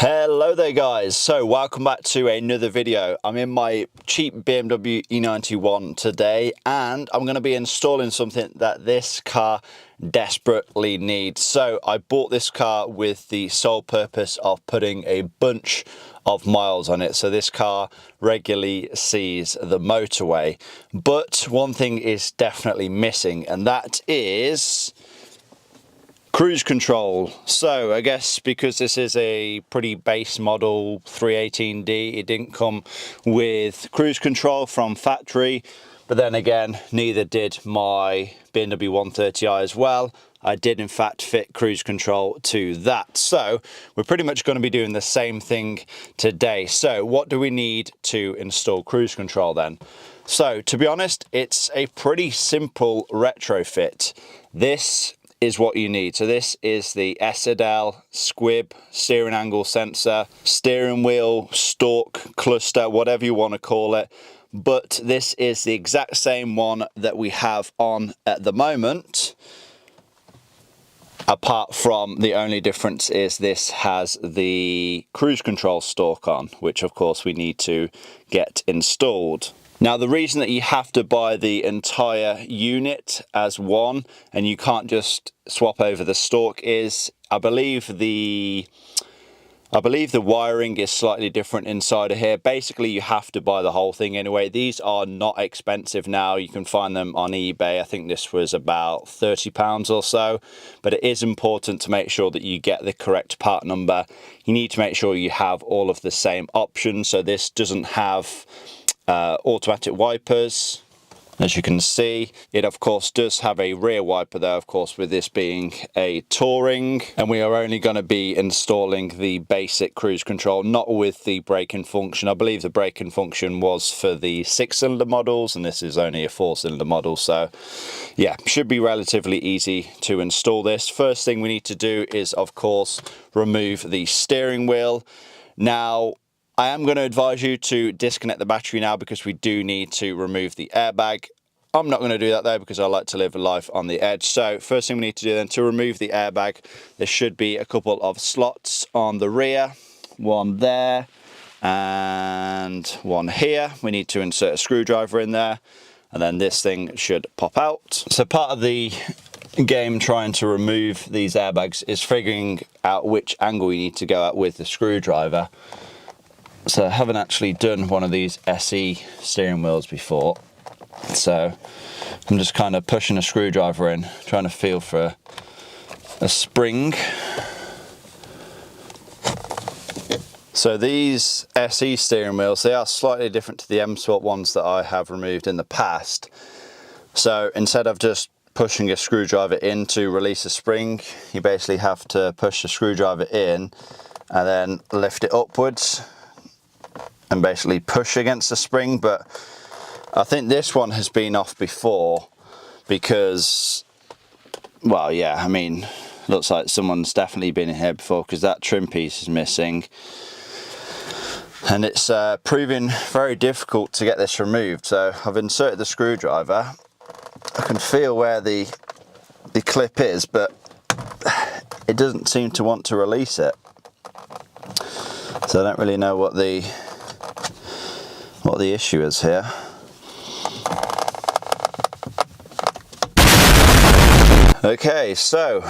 Hello there guys, so welcome back to another video. I'm in my cheap BMW E91 today and I'm going to be installing something that this car desperately needs. So I bought this car with the sole purpose of putting a bunch of miles on it, so this car regularly sees the motorway. But one thing is definitely missing, and that is cruise control. So I guess because this is a pretty base model 318D, it didn't come with cruise control from factory, but then again neither did my BMW 130i as well. I did in fact fit cruise control to that, so we're pretty much going to be doing the same thing today. So what do we need to install cruise control then? So to be honest, it's a pretty simple retrofit. This is what you need. So this is the SDL squib steering angle sensor, steering wheel, stalk, cluster, whatever you want to call it. But this is the exact same one that we have on at the moment, apart from the only difference is this has the cruise control stalk on, which of course we need to get installed. Now the reason that you have to buy the entire unit as one and you can't just swap over the stalk is I believe the wiring is slightly different inside of here. Basically you have to buy the whole thing anyway. These are not expensive now. You can find them on eBay. I think this was about £30 or so, but it is important to make sure that you get the correct part number. You need to make sure you have all of the same options. So this doesn't have automatic wipers. As you can see, it of course does have a rear wiper though, of course, with this being a touring, and we are only going to be installing the basic cruise control, not with the braking function. I believe the braking function was for the 6-cylinder models and this is only a 4-cylinder model, so yeah, should be relatively easy to install this. First thing we need to do is of course remove the steering wheel. Now I am going to advise you to disconnect the battery now because we do need to remove the airbag. I'm not going to do that though because I like to live life on the edge. So first thing we need to do then, to remove the airbag, there should be a couple of slots on the rear, one there and one here. We need to insert a screwdriver in there and then this thing should pop out. So part of the game trying to remove these airbags is figuring out which angle you need to go at with the screwdriver. So I haven't actually done one of these SE steering wheels before, so I'm just kind of pushing a screwdriver in, trying to feel for a spring. So these SE steering wheels, they are slightly different to the M-Sport ones that I have removed in the past. So instead of just pushing a screwdriver in to release a spring, you basically have to push the screwdriver in and then lift it upwards and basically push against the spring. But I think this one has been off before because, well, yeah, I mean, looks like someone's definitely been in here before because that trim piece is missing. And it's proving very difficult to get this removed. So I've inserted the screwdriver. I can feel where the clip is, but it doesn't seem to want to release it. So I don't really know what the issue is here. Okay, so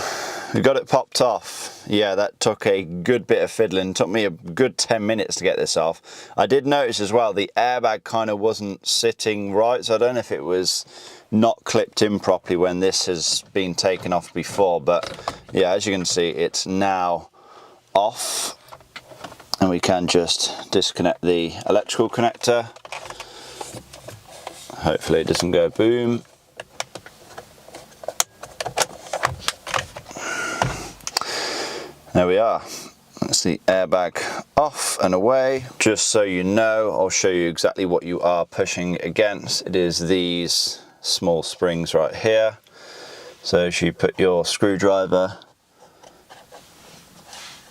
we got it popped off. Yeah, that took a good bit of fiddling. It took me a good 10 minutes to get this off. I did notice as well the airbag kind of wasn't sitting right, so I don't know if it was not clipped in properly when this has been taken off before, but yeah, as you can see, it's now off. And we can just disconnect the electrical connector. Hopefully it doesn't go boom. There we are. That's the airbag off and away. Just so you know, I'll show you exactly what you are pushing against. It is these small springs right here. So as you put your screwdriver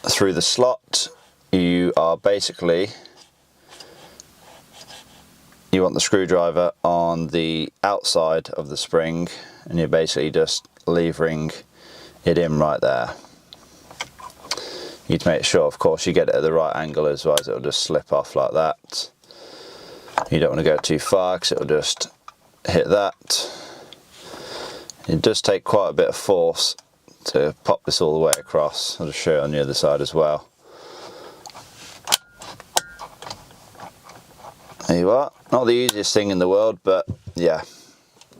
through the slot, you are basically, you want the screwdriver on the outside of the spring and you're basically just levering it in right there. You need to make sure, of course, you get it at the right angle, otherwise it'll just slip off like that. You don't want to go too far because it'll just hit that. It does take quite a bit of force to pop this all the way across. I'll just show it on the other side as well. There you are. Not the easiest thing in the world, but yeah,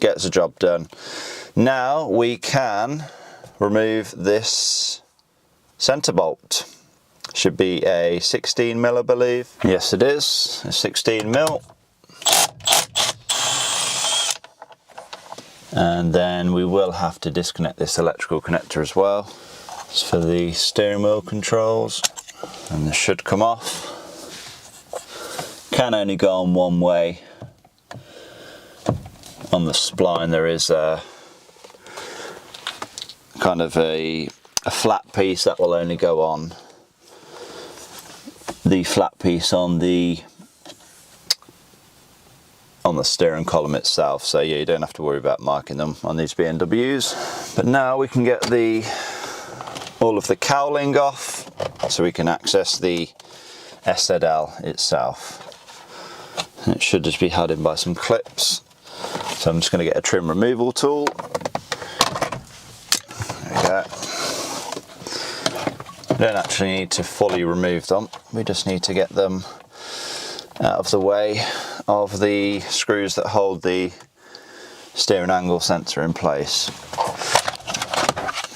gets the job done. Now we can remove this center bolt. Should be a 16mm, I believe. Yes, it is a 16mm. And then we will have to disconnect this electrical connector as well. It's for the steering wheel controls, and this should come off. Can only go on one way. On the spline there is a kind of a flat piece that will only go on the flat piece on the steering column itself. So yeah, you don't have to worry about marking them on these BMWs. But now we can get all of the cowling off, so we can access the SZL itself. And it should just be held in by some clips. So I'm just going to get a trim removal tool. There we go. We don't actually need to fully remove them, we just need to get them out of the way of the screws that hold the steering angle sensor in place.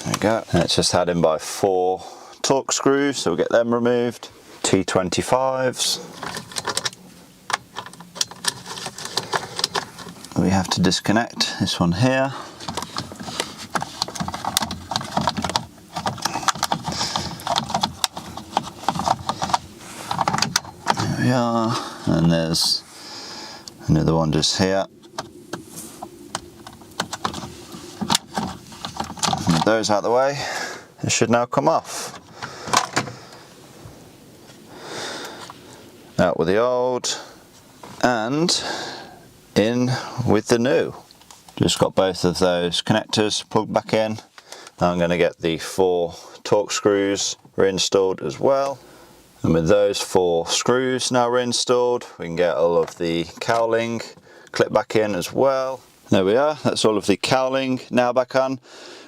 There we go. And it's just held in by 4 torque screws, so we'll get them removed. T25s. We have to disconnect this one here. There we are, and there's another one just here. With those out of the way, it should now come off. Out with the old, and in with the new. Just got both of those connectors plugged back in. Now I'm going to get the 4 torque screws reinstalled as well. And with those 4 screws now reinstalled, we can get all of the cowling clipped back in as well. There we are, that's all of the cowling now back on.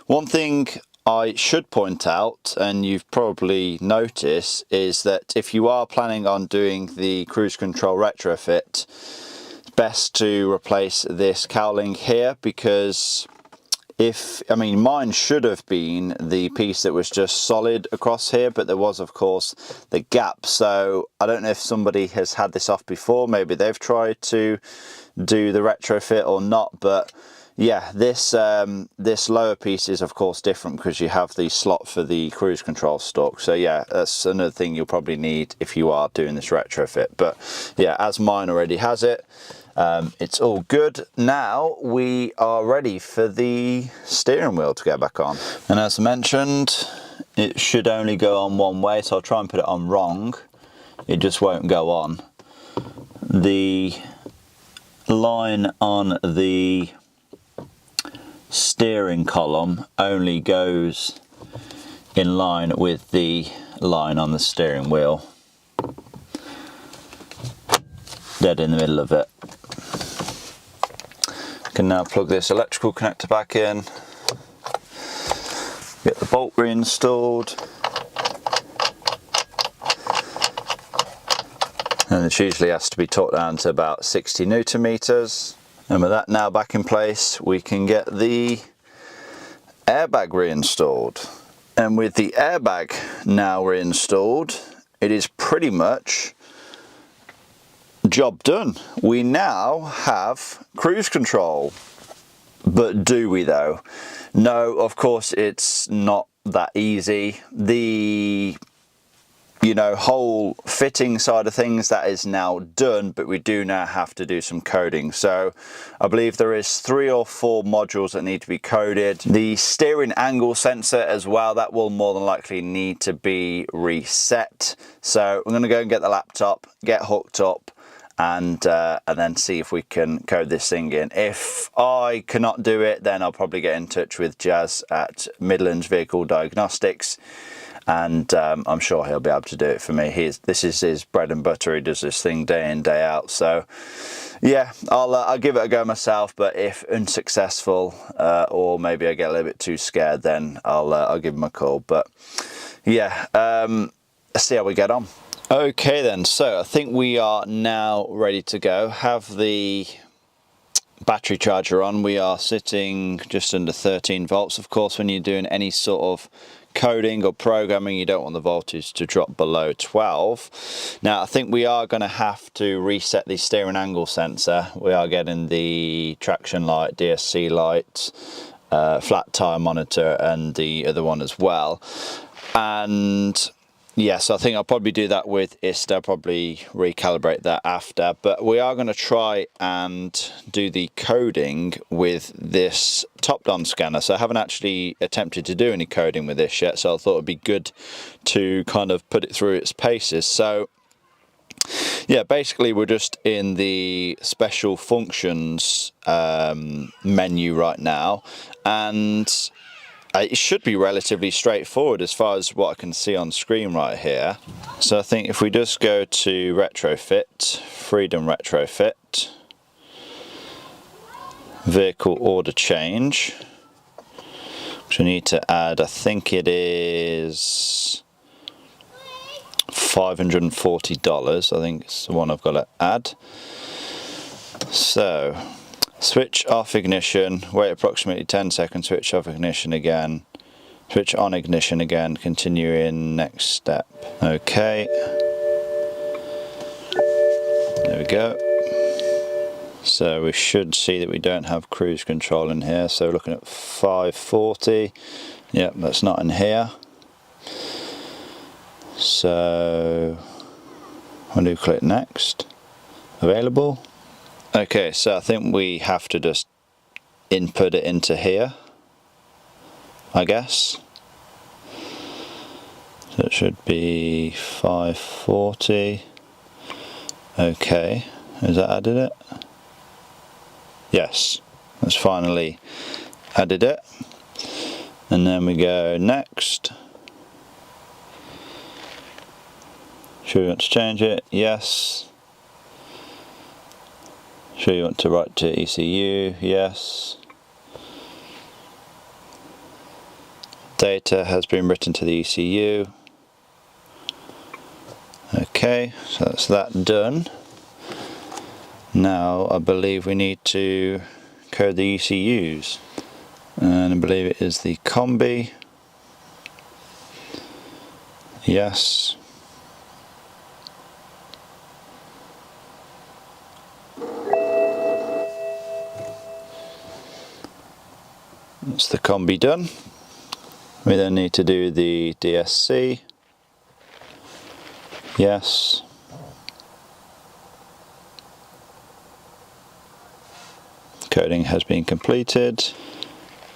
One thing I should point out, and you've probably noticed, is that if you are planning on doing the cruise control retrofit, it's best to replace this cowling here, because mine should have been the piece that was just solid across here, but there was of course the gap. So I don't know if somebody has had this off before, maybe they've tried to do the retrofit or not, but yeah, this lower piece is of course different because you have the slot for the cruise control stalk. So yeah, that's another thing you'll probably need if you are doing this retrofit. But yeah, as mine already has it, it's all good. Now we are ready for the steering wheel to go back on. And as mentioned, it should only go on one way, so I'll try and put it on wrong. It just won't go on. The line on the steering column only goes in line with the line on the steering wheel. Dead in the middle of it. Can now plug this electrical connector back in, get the bolt reinstalled, and it usually has to be torqued down to about 60 Newton meters. And with that now back in place, we can get the airbag reinstalled. And with the airbag now reinstalled, it is pretty much job done. We now have cruise control. But do we though? No, of course it's not that easy. The whole fitting side of things, that is now done, but we do now have to do some coding. So I believe there is 3 or 4 modules that need to be coded. The steering angle sensor as well, that will more than likely need to be reset. So I'm going to go and get the laptop, get hooked up, and then see if we can code this thing in. If I cannot do it, then I'll probably get in touch with Jazz at Midlands Vehicle Diagnostics and I'm sure he'll be able to do it for me. This is his bread and butter. He does this thing day in, day out. So yeah, I'll give it a go myself, but if unsuccessful, or maybe I get a little bit too scared, then I'll give him a call. But yeah, let's see how we get on. Okay then, so I think we are now ready to go. Have the battery charger on. We are sitting just under 13 volts. Of course, when you're doing any sort of coding or programming, you don't want the voltage to drop below 12. Now I think we are going to have to reset the steering angle sensor. We are getting the traction light, DSC light, flat tire monitor, and the other one as well. And yes, I think I'll probably do that with ISTA, probably recalibrate that after, but we are going to try and do the coding with this top-down scanner. So I haven't actually attempted to do any coding with this yet, so I thought it'd be good to kind of put it through its paces. So yeah, basically we're just in the special functions menu right now, and it should be relatively straightforward as far as what I can see on screen right here. So I think if we just go to retrofit, freedom retrofit, vehicle order change, which we need to add, I think it is $540. I think it's the one I've got to add. So switch off ignition, wait approximately 10 seconds, switch off ignition again, switch on ignition again, continue in next step. Okay, there we go. So we should see that we don't have cruise control in here, so looking at 540, yep, that's not in here. So I'll do click next, available. Okay, so I think we have to just input it into here, I guess. So it should be 540. Okay, has that added it? Yes, that's finally added it. And then we go next. Sure you want to change it? Yes. Sure you want to write to ECU? Yes. Data has been written to the ECU. Okay, so that's that done. Now I believe we need to code the ECUs, and I believe it is the combi. Yes. That's the combi done. We then need to do the DSC. Yes. Coding has been completed.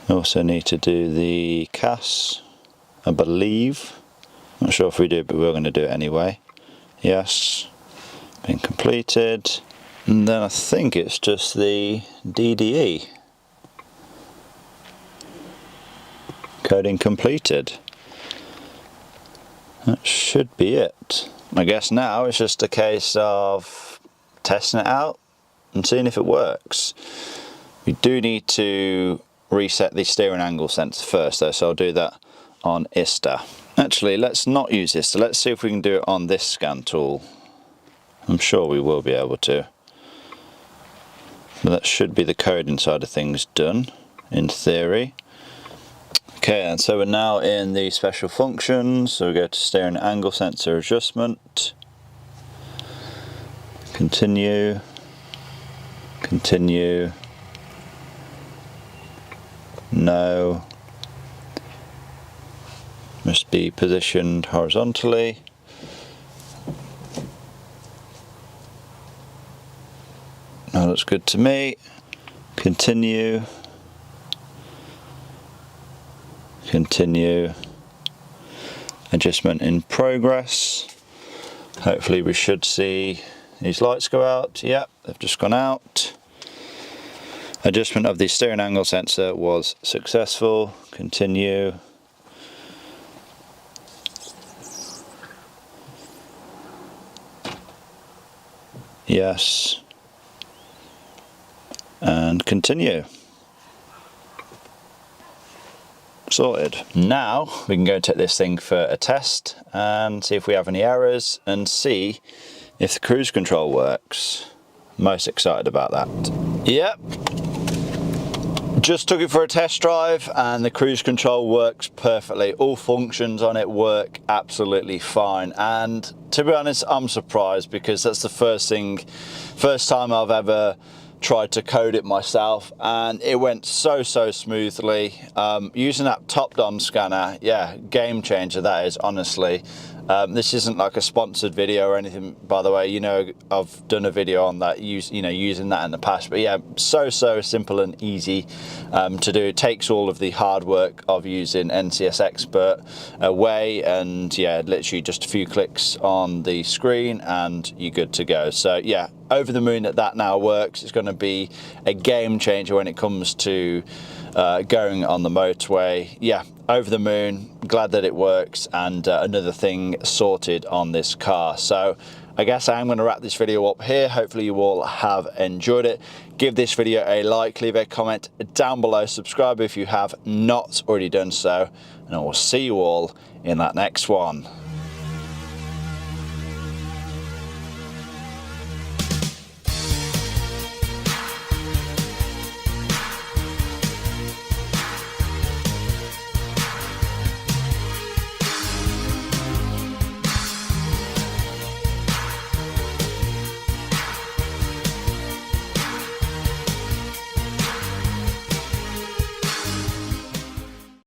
Also need to do the CAS, I believe. Not sure if we do, but we're going to do it anyway. Yes. Been completed. And then I think it's just the DDE. Coding completed. That should be it. I guess now it's just a case of testing it out and seeing if it works. We do need to reset the steering angle sensor first though, so I'll do that on ISTA. Actually, let's not use ISTA. Let's see if we can do it on this scan tool. I'm sure we will be able to. But that should be the coding side of things done, in theory. Okay, and so we're now in the special functions, so we go to steering angle sensor adjustment, continue, continue, no, must be positioned horizontally, that looks good to me, continue, continue, adjustment in progress. Hopefully we should see these lights go out. Yep, they've just gone out. Adjustment of the steering angle sensor was successful. Continue. Yes. And continue. Sorted. Now we can go and take this thing for a test and see if we have any errors and see if the cruise control works. Most excited about that. Yep. Just took it for a test drive and the cruise control works perfectly. All functions on it work absolutely fine. And to be honest, I'm surprised because that's the first time I've ever tried to code it myself, and it went so smoothly. Using that top-down scanner, yeah, game changer that is, honestly. This isn't like a sponsored video or anything, by the way. You know, I've done a video on that, using that in the past. But yeah, so simple and easy to do. It takes all of the hard work of using NCS Expert away, and yeah, literally just a few clicks on the screen and you're good to go. So yeah, over the moon that now works. It's going to be a game changer when it comes to going on the motorway. Yeah, over the moon, glad that it works, and another thing sorted on this car. So I guess I'm going to wrap this video up here. Hopefully you all have enjoyed it. Give this video a like, leave a comment down below, subscribe if you have not already done so, and I will see you all in that next one.